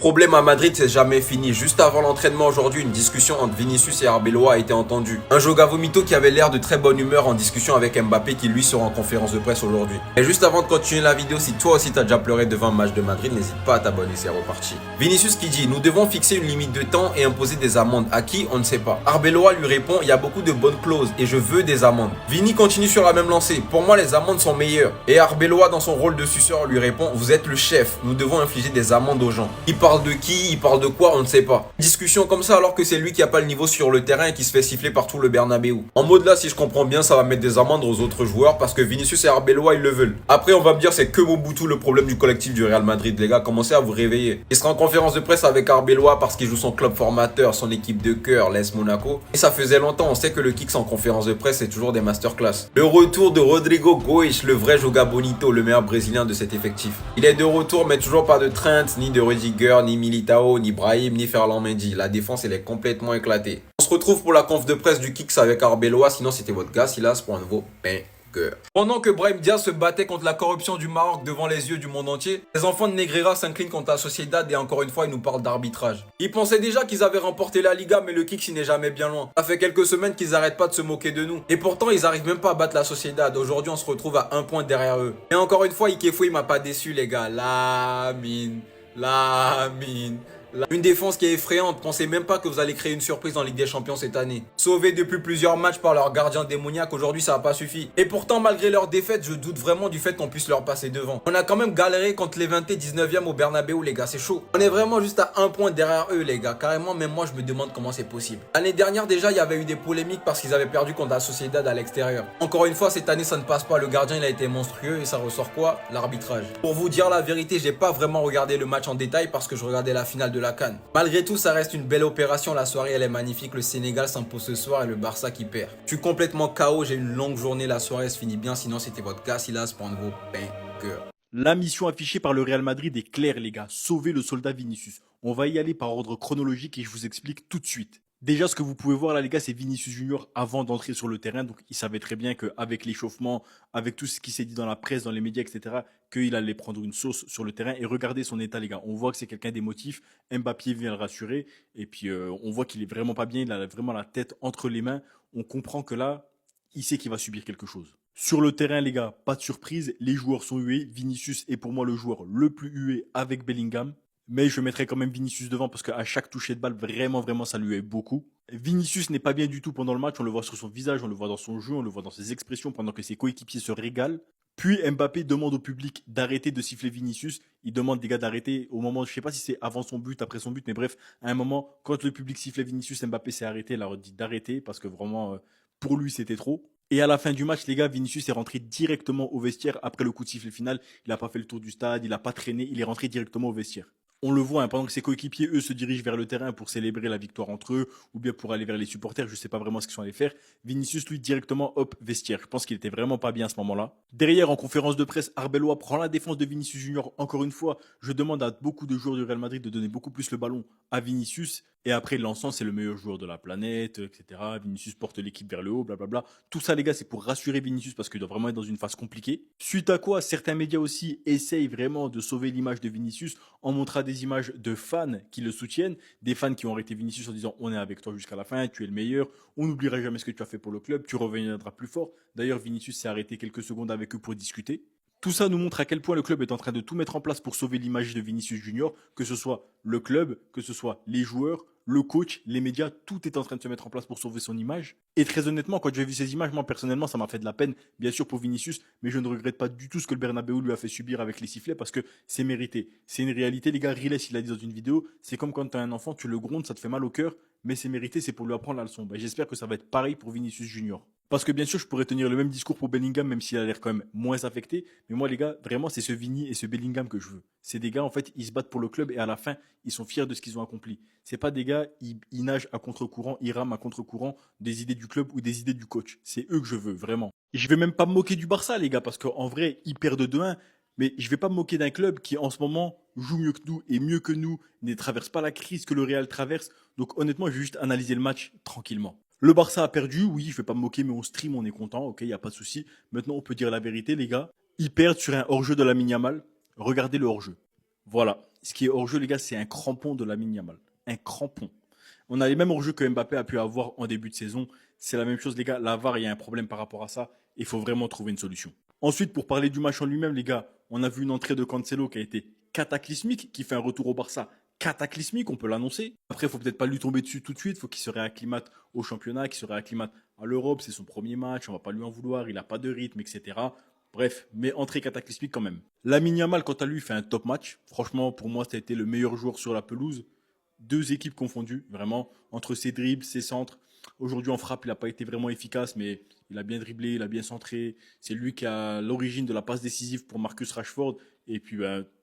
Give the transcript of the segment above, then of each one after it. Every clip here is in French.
problème à Madrid, c'est jamais fini. Juste avant l'entraînement aujourd'hui, une discussion entre Vinicius et Arbeloa a été entendue. Un Joga Vomito qui avait l'air de très bonne humeur en discussion avec Mbappé qui lui sera en conférence de presse aujourd'hui. Et juste avant de continuer la vidéo, si toi aussi t'as déjà pleuré devant un match de Madrid, n'hésite pas à t'abonner, c'est reparti. Vinicius qui dit, nous devons fixer une limite de temps et imposer des amendes. À qui? On ne sait pas. Arbeloa lui répond, il y a beaucoup de bonnes clauses et je veux des amendes. Vini continue sur la même lancée, pour moi les amendes sont meilleures. Et Arbeloa dans son rôle de suceur lui répond, vous êtes le chef, nous devons infliger des amendes aux gens. Il parle de qui, il parle de quoi, on ne sait pas. Discussion comme ça alors que c'est lui qui a pas le niveau sur le terrain et qui se fait siffler par tout le Bernabeu. En mode là, si je comprends bien, ça va mettre des amendes aux autres joueurs parce que Vinicius et Arbeloa ils le veulent. Après on va me dire c'est que Mobutu le problème du collectif du Real Madrid, les gars, commencez à vous réveiller. Il sera en conférence de presse avec Arbeloa parce qu'il joue son club formateur, son équipe de cœur, l'AS Monaco. Et ça faisait longtemps, on sait que le Kicks en conférence de presse c'est toujours des masterclass. Le retour de Rodrigo Goes, le vrai Joga Bonito, le meilleur brésilien de cet effectif. Il est de retour mais toujours pas de Trent, ni de Rudiger, ni Militao, ni Brahim, ni Ferland Mendy. La défense elle est complètement éclatée. On se retrouve pour la conf de presse du Kicks avec Arbeloa, sinon c'était votre gars Silas pour un nouveau banger. Pendant que Brahim Diaz se battait contre la corruption du Maroc devant les yeux du monde entier, les enfants de Negreira s'inclinent contre la Sociedad et encore une fois ils nous parlent d'arbitrage. Ils pensaient déjà qu'ils avaient remporté la Liga mais le Kicks il n'est jamais bien loin. Ça fait quelques semaines qu'ils arrêtent pas de se moquer de nous. Et pourtant ils arrivent même pas à battre la Sociedad. Aujourd'hui on se retrouve à 1 point derrière eux. Et encore une fois Ikefu il m'a pas déçu les gars. Lamine. Une défense qui est effrayante, pensez même pas que vous allez créer une surprise en Ligue des Champions cette année. Sauvés depuis plusieurs matchs par leur gardien démoniaque, aujourd'hui ça n'a pas suffi. Et pourtant malgré leur défaite, je doute vraiment du fait qu'on puisse leur passer devant. On a quand même galéré contre les 20 19e au Bernabeu les gars, c'est chaud. On est vraiment juste à 1 point derrière eux les gars, carrément même moi je me demande comment c'est possible. L'année dernière déjà il y avait eu des polémiques parce qu'ils avaient perdu contre la Sociedad à l'extérieur. Encore une fois cette année ça ne passe pas, le gardien il a été monstrueux et ça ressort quoi? L'arbitrage. Pour vous dire la vérité, j'ai pas vraiment regardé le match en détail parce que je regardais la finale de la CAN. Malgré tout, ça reste une belle opération. La soirée, elle est magnifique. Le Sénégal s'impose ce soir et le Barça qui perd. Je suis complètement KO. J'ai une longue journée. La soirée se finit bien. Sinon, c'était votre gars Silas pour un nouveau banger. La mission affichée par le Real Madrid est claire, les gars. Sauver le soldat Vinicius. On va y aller par ordre chronologique et je vous explique tout de suite. Déjà, ce que vous pouvez voir là, les gars, c'est Vinicius Junior avant d'entrer sur le terrain. Donc, il savait très bien qu'avec l'échauffement, avec tout ce qui s'est dit dans la presse, dans les médias, etc., qu'il allait prendre une sauce sur le terrain. Et regardez son état, les gars. On voit que c'est quelqu'un d'émotif. Mbappé vient le rassurer. Et puis, on voit qu'il est vraiment pas bien. Il a vraiment la tête entre les mains. On comprend que là, il sait qu'il va subir quelque chose. Sur le terrain, les gars, pas de surprise. Les joueurs sont hués. Vinicius est pour moi le joueur le plus hué avec Bellingham. Mais je mettrai quand même Vinicius devant parce qu'à chaque toucher de balle, vraiment, ça lui aide beaucoup. Vinicius n'est pas bien du tout pendant le match. On le voit sur son visage, on le voit dans son jeu, on le voit dans ses expressions pendant que ses coéquipiers se régalent. Puis Mbappé demande au public d'arrêter de siffler Vinicius. Il demande des gars d'arrêter au moment, je sais pas si c'est avant son but, après son but, mais bref, à un moment, quand le public sifflait Vinicius, Mbappé s'est arrêté. Il a dit d'arrêter parce que vraiment, pour lui, c'était trop. Et à la fin du match, les gars, Vinicius est rentré directement au vestiaire après le coup de sifflet final. Il n'a pas fait le tour du stade, il n'a pas traîné, il est rentré directement au vestiaire. On le voit, hein, pendant que ses coéquipiers, eux, se dirigent vers le terrain pour célébrer la victoire entre eux, ou bien pour aller vers les supporters, je ne sais pas vraiment ce qu'ils sont allés faire. Vinicius, lui, directement, hop, vestiaire. Je pense qu'il était vraiment pas bien à ce moment-là. Derrière, en conférence de presse, Arbeloa prend la défense de Vinicius Junior. Encore une fois, je demande à beaucoup de joueurs du Real Madrid de donner beaucoup plus le ballon à Vinicius. Et après, l'encens, c'est le meilleur joueur de la planète, etc. Vinicius porte l'équipe vers le haut, blablabla. Tout ça, les gars, c'est pour rassurer Vinicius parce qu'il doit vraiment être dans une phase compliquée. Suite à quoi, certains médias aussi essayent vraiment de sauver l'image de Vinicius en montrant des images de fans qui le soutiennent, des fans qui ont arrêté Vinicius en disant on est avec toi jusqu'à la fin, tu es le meilleur, on n'oubliera jamais ce que tu as fait pour le club, tu reviendras plus fort. D'ailleurs, Vinicius s'est arrêté quelques secondes avec eux pour discuter. Tout ça nous montre à quel point le club est en train de tout mettre en place pour sauver l'image de Vinicius Junior, que ce soit le club, que ce soit les joueurs, le coach, les médias, tout est en train de se mettre en place pour sauver son image. Et très honnêtement, quand j'ai vu ces images, moi personnellement, ça m'a fait de la peine, bien sûr pour Vinicius, mais je ne regrette pas du tout ce que le Bernabeu lui a fait subir avec les sifflets parce que c'est mérité. C'est une réalité, les gars. Riles, il a dit dans une vidéo, c'est comme quand tu as un enfant, tu le grondes, ça te fait mal au cœur, mais c'est mérité, c'est pour lui apprendre la leçon. Ben, j'espère que ça va être pareil pour Vinicius Junior. Parce que bien sûr, je pourrais tenir le même discours pour Bellingham, même s'il a l'air quand même moins affecté. Mais moi, les gars, vraiment, c'est ce Vini et ce Bellingham que je veux. C'est des gars, en fait, ils se battent pour le club et à la fin, ils sont fiers de ce qu'ils ont accompli. C'est pas des gars, ils nagent à contre-courant, ils rament à contre-courant des idées du club ou des idées du coach. C'est eux que je veux, vraiment. Et je vais même pas me moquer du Barça, les gars, parce qu'en vrai, ils perdent 2-1. Mais je vais pas me moquer d'un club qui, en ce moment, joue mieux que nous et mieux que nous, ne traverse pas la crise que le Real traverse. Donc, honnêtement, je vais juste analyser le match tranquillement. Le Barça a perdu, oui, je vais pas me moquer, mais on stream, on est content, ok, y a pas de souci. Maintenant, on peut dire la vérité, les gars. Ils perdent sur un hors-jeu de la Yamal. Regardez le hors-jeu. Voilà. Ce qui est hors-jeu, les gars, c'est un crampon de Lamine Yamal. Un crampon. On a les mêmes hors-jeu que Mbappé a pu avoir en début de saison. C'est la même chose, les gars. La VAR, il y a un problème par rapport à ça. Il faut vraiment trouver une solution. Ensuite, pour parler du match en lui-même, les gars, on a vu une entrée de Cancelo qui a été cataclysmique, qui fait un retour au Barça cataclysmique, on peut l'annoncer. Après, il faut peut-être pas lui tomber dessus tout de suite. Il faut qu'il se réacclimate au championnat, qu'il se réacclimate à l'Europe. C'est son premier match. On va pas lui en vouloir. Il n'a pas de rythme, etc. Bref, mais entrée cataclysmique quand même. Lamine Yamal, quant à lui, fait un top match. Franchement, pour moi, ça a été le meilleur joueur sur la pelouse. Deux équipes confondues, vraiment, entre ses dribbles, ses centres. Aujourd'hui, en frappe, il n'a pas été vraiment efficace, mais il a bien dribblé, il a bien centré. C'est lui qui a l'origine de la passe décisive pour Marcus Rashford. Et puis,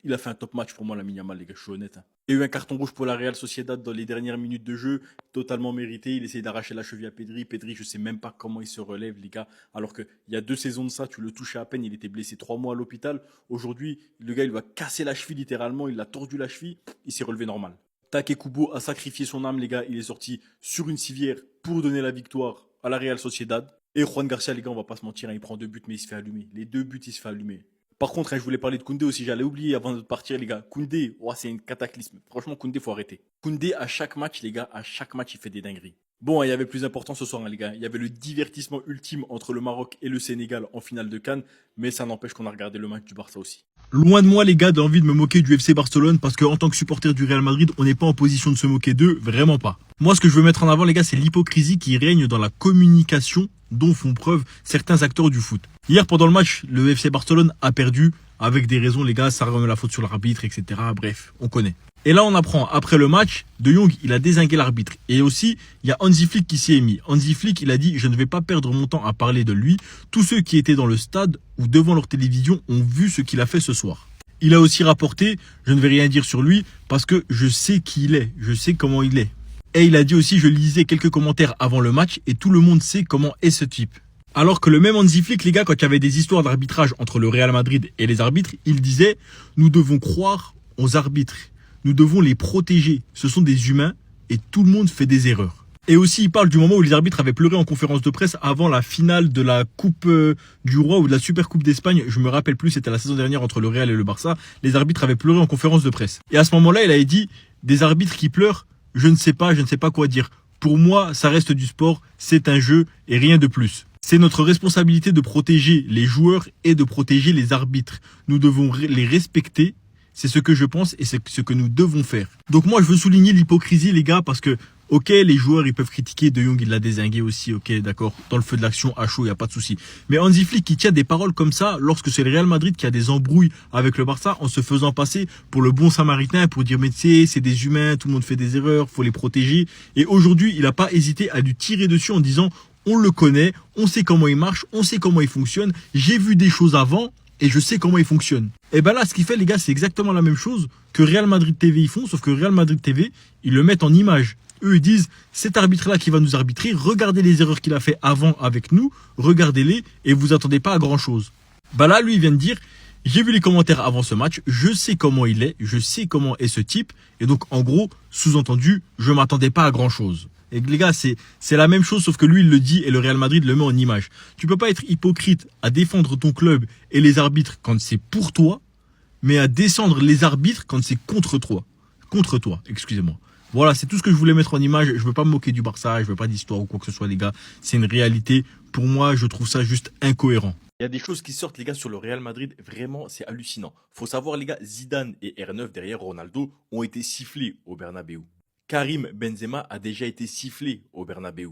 il a fait un top match pour moi, Lamine Yamal, les gars, je suis honnête. Hein. Il y a eu un carton rouge pour la Real Sociedad dans les dernières minutes de jeu, totalement mérité. Il essaie d'arracher la cheville à Pedri. Pedri, je ne sais même pas comment il se relève, les gars. Alors qu'il y a 2 saisons de ça, tu le touchais à peine. Il était blessé 3 mois à l'hôpital. Aujourd'hui, le gars, il va casser la cheville littéralement. Il a tordu la cheville. Il s'est relevé normal. Take Kubo a sacrifié son âme, les gars. Il est sorti sur une civière pour donner la victoire à la Real Sociedad. Et Juan Garcia, les gars, on va pas se mentir, hein, il prend 2 buts, mais il se fait allumer. Les 2 buts, il se fait allumer. Par contre, hein, je voulais parler de Koundé aussi, j'allais oublier avant de partir, les gars. Koundé, oh, c'est une cataclysme. Franchement, Koundé, faut arrêter. Koundé, à chaque match, les gars, à chaque match, il fait des dingueries. Bon, il y avait plus important ce soir, hein, les gars. Il y avait le divertissement ultime entre le Maroc et le Sénégal en finale de Cannes, mais ça n'empêche qu'on a regardé le match du Barça aussi. Loin de moi, les gars, d'envie de me moquer du FC Barcelone parce qu'en tant que supporter du Real Madrid, on n'est pas en position de se moquer d'eux, vraiment pas. Moi, ce que je veux mettre en avant, les gars, c'est l'hypocrisie qui règne dans la communication dont font preuve certains acteurs du foot. Hier, pendant le match, le FC Barcelone a perdu avec des raisons, les gars, ça remet la faute sur l'arbitre, etc. Bref, on connaît. Et là, on apprend, après le match, De Jong, il a dézingué l'arbitre. Et aussi, il y a Hansi Flick qui s'y est mis. Hansi Flick, il a dit, je ne vais pas perdre mon temps à parler de lui. Tous ceux qui étaient dans le stade ou devant leur télévision ont vu ce qu'il a fait ce soir. Il a aussi rapporté, je ne vais rien dire sur lui parce que je sais qui il est, je sais comment il est. Et il a dit aussi, je lisais quelques commentaires avant le match et tout le monde sait comment est ce type. Alors que le même Hansi Flick, les gars, quand il y avait des histoires d'arbitrage entre le Real Madrid et les arbitres, il disait, nous devons croire aux arbitres. Nous devons les protéger. Ce sont des humains et tout le monde fait des erreurs. Et aussi, il parle du moment où les arbitres avaient pleuré en conférence de presse avant la finale de la Coupe du Roi ou de la Super Coupe d'Espagne. Je me rappelle plus, c'était la saison dernière entre le Real et le Barça. Les arbitres avaient pleuré en conférence de presse. Et à ce moment-là, il avait dit, des arbitres qui pleurent, je ne sais pas quoi dire. Pour moi, ça reste du sport, c'est un jeu et rien de plus. C'est notre responsabilité de protéger les joueurs et de protéger les arbitres. Nous devons les respecter. C'est ce que je pense et c'est ce que nous devons faire. Donc moi, je veux souligner l'hypocrisie, les gars, parce que, ok, les joueurs, ils peuvent critiquer. De Jong, il l'a dézingué aussi, ok, d'accord. Dans le feu de l'action, à chaud, il n'y a pas de souci. Mais Hansi Flick, qui tient des paroles comme ça, lorsque c'est le Real Madrid qui a des embrouilles avec le Barça, en se faisant passer pour le bon samaritain, pour dire, mais tu sais, c'est des humains, tout le monde fait des erreurs, faut les protéger. Et aujourd'hui, il n'a pas hésité à lui tirer dessus en disant, on le connaît, on sait comment il marche, on sait comment il fonctionne, j'ai vu des choses avant, et je sais comment il fonctionne. Et ben là, ce qu'il fait, les gars, c'est exactement la même chose que Real Madrid TV ils font, sauf que Real Madrid TV, ils le mettent en image. Eux, ils disent, cet arbitre-là qui va nous arbitrer, regardez les erreurs qu'il a fait avant avec nous, regardez-les, et vous attendez pas à grand-chose. Ben là, lui, il vient de dire, j'ai vu les commentaires avant ce match, je sais comment il est, je sais comment est ce type, et donc, en gros, sous-entendu, je m'attendais pas à grand-chose. Et les gars, c'est la même chose, sauf que lui, il le dit et le Real Madrid le met en image. Tu peux pas être hypocrite à défendre ton club et les arbitres quand c'est pour toi, mais à descendre les arbitres quand c'est contre toi. Contre toi, excusez-moi. Voilà, c'est tout ce que je voulais mettre en image. Je veux pas me moquer du Barça, je veux pas d'histoire ou quoi que ce soit, les gars. C'est une réalité. Pour moi, je trouve ça juste incohérent. Il y a des choses qui sortent, les gars, sur le Real Madrid. Vraiment, c'est hallucinant. Faut savoir, les gars, Zidane et R9 derrière Ronaldo ont été sifflés au Bernabéu. Karim Benzema a déjà été sifflé au Bernabéu.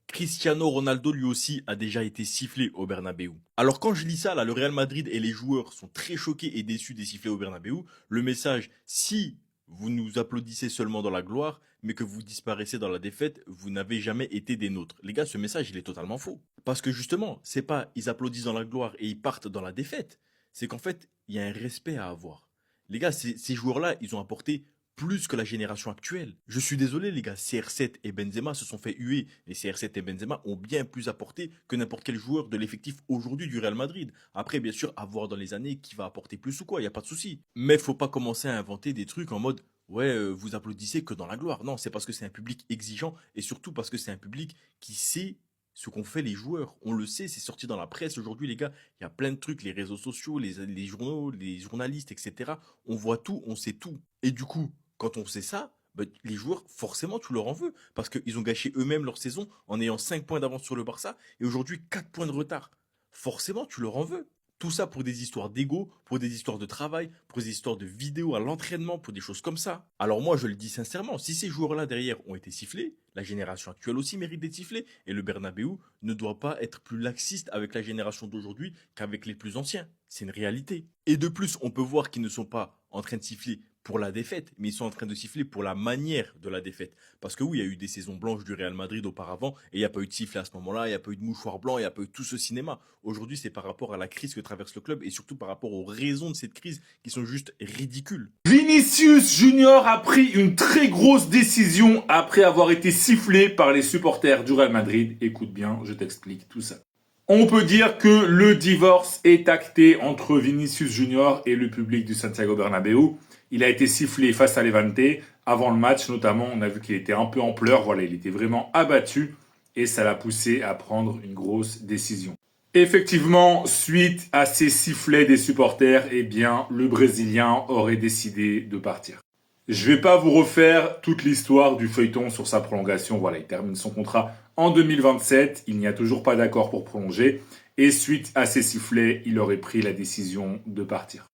Cristiano Ronaldo lui aussi a déjà été sifflé au Bernabéu. Alors quand je lis ça, là, le Real Madrid et les joueurs sont très choqués et déçus des sifflets au Bernabéu. Le message, si vous nous applaudissez seulement dans la gloire, mais que vous disparaissez dans la défaite, vous n'avez jamais été des nôtres. Les gars, ce message, il est totalement faux. Parce que justement, c'est pas ils applaudissent dans la gloire et ils partent dans la défaite. C'est qu'en fait, il y a un respect à avoir. Les gars, ces joueurs-là, ils ont apporté plus que la génération actuelle. Je suis désolé, les gars, CR7 et Benzema se sont fait huer. Et CR7 et Benzema ont bien plus apporté que n'importe quel joueur de l'effectif aujourd'hui du Real Madrid. Après, bien sûr, à voir dans les années qui va apporter plus ou quoi, il n'y a pas de souci. Mais faut pas commencer à inventer des trucs en mode ouais, vous applaudissez que dans la gloire. Non, c'est parce que c'est un public exigeant et surtout parce que c'est un public qui sait ce qu'ont fait les joueurs. On le sait, c'est sorti dans la presse aujourd'hui, les gars. Il y a plein de trucs, les réseaux sociaux, les journaux, les journalistes, etc. On voit tout, on sait tout. Et du coup, quand on sait ça, bah, les joueurs, forcément, tu leur en veux. Parce qu'ils ont gâché eux-mêmes leur saison en ayant 5 points d'avance sur le Barça et aujourd'hui 4 points de retard. Forcément, tu leur en veux. Tout ça pour des histoires d'ego, pour des histoires de travail, pour des histoires de vidéos à l'entraînement, pour des choses comme ça. Alors moi, je le dis sincèrement, si ces joueurs-là derrière ont été sifflés, la génération actuelle aussi mérite d'être sifflée, et le Bernabeu ne doit pas être plus laxiste avec la génération d'aujourd'hui qu'avec les plus anciens. C'est une réalité. Et de plus, on peut voir qu'ils ne sont pas en train de siffler pour la défaite, mais ils sont en train de siffler pour la manière de la défaite. Parce que oui, il y a eu des saisons blanches du Real Madrid auparavant, et il n'y a pas eu de sifflet à ce moment-là, il n'y a pas eu de mouchoir blanc, il n'y a pas eu tout ce cinéma. Aujourd'hui, c'est par rapport à la crise que traverse le club, et surtout par rapport aux raisons de cette crise qui sont juste ridicules. Vinicius Junior a pris une très grosse décision après avoir été sifflé par les supporters du Real Madrid. Écoute bien, je t'explique tout ça. On peut dire que le divorce est acté entre Vinicius Junior et le public du Santiago Bernabéu. Il a été sifflé face à Levante. Avant le match, notamment, on a vu qu'il était un peu en pleurs. Voilà, il était vraiment abattu et ça l'a poussé à prendre une grosse décision. Effectivement, suite à ces sifflets des supporters, eh bien, le Brésilien aurait décidé de partir. Je vais pas vous refaire toute l'histoire du feuilleton sur sa prolongation. Voilà, il termine son contrat en 2027. Il n'y a toujours pas d'accord pour prolonger. Et suite à ces sifflets, il aurait pris la décision de partir.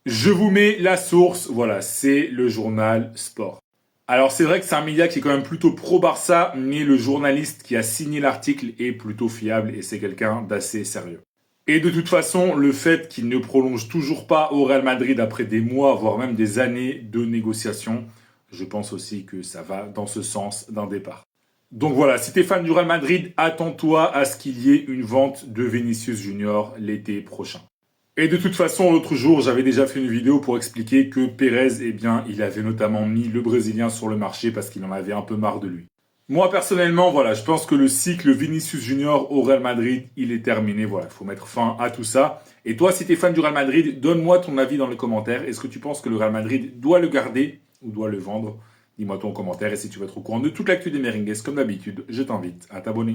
Je vous mets la source. Voilà, c'est le journal Sport. Alors c'est vrai que c'est un média qui est quand même plutôt pro-Barça, mais le journaliste qui a signé l'article est plutôt fiable et c'est quelqu'un d'assez sérieux. Et de toute façon, le fait qu'il ne prolonge toujours pas au Real Madrid après des mois, voire même des années de négociations, je pense aussi que ça va dans ce sens d'un départ. Donc voilà, si t'es fan du Real Madrid, attends-toi à ce qu'il y ait une vente de Vinicius Junior l'été prochain. Et de toute façon, l'autre jour, j'avais déjà fait une vidéo pour expliquer que Pérez, eh bien, il avait notamment mis le Brésilien sur le marché parce qu'il en avait un peu marre de lui. Moi, personnellement, voilà, je pense que le cycle Vinicius Junior au Real Madrid, il est terminé. Voilà, il faut mettre fin à tout ça. Et toi, si t'es fan du Real Madrid, donne-moi ton avis dans les commentaires. Est-ce que tu penses que le Real Madrid doit le garder ou doit le vendre? Dis-moi ton commentaire. Et si tu veux être au courant de toute l'actu des Merengues, comme d'habitude, je t'invite à t'abonner.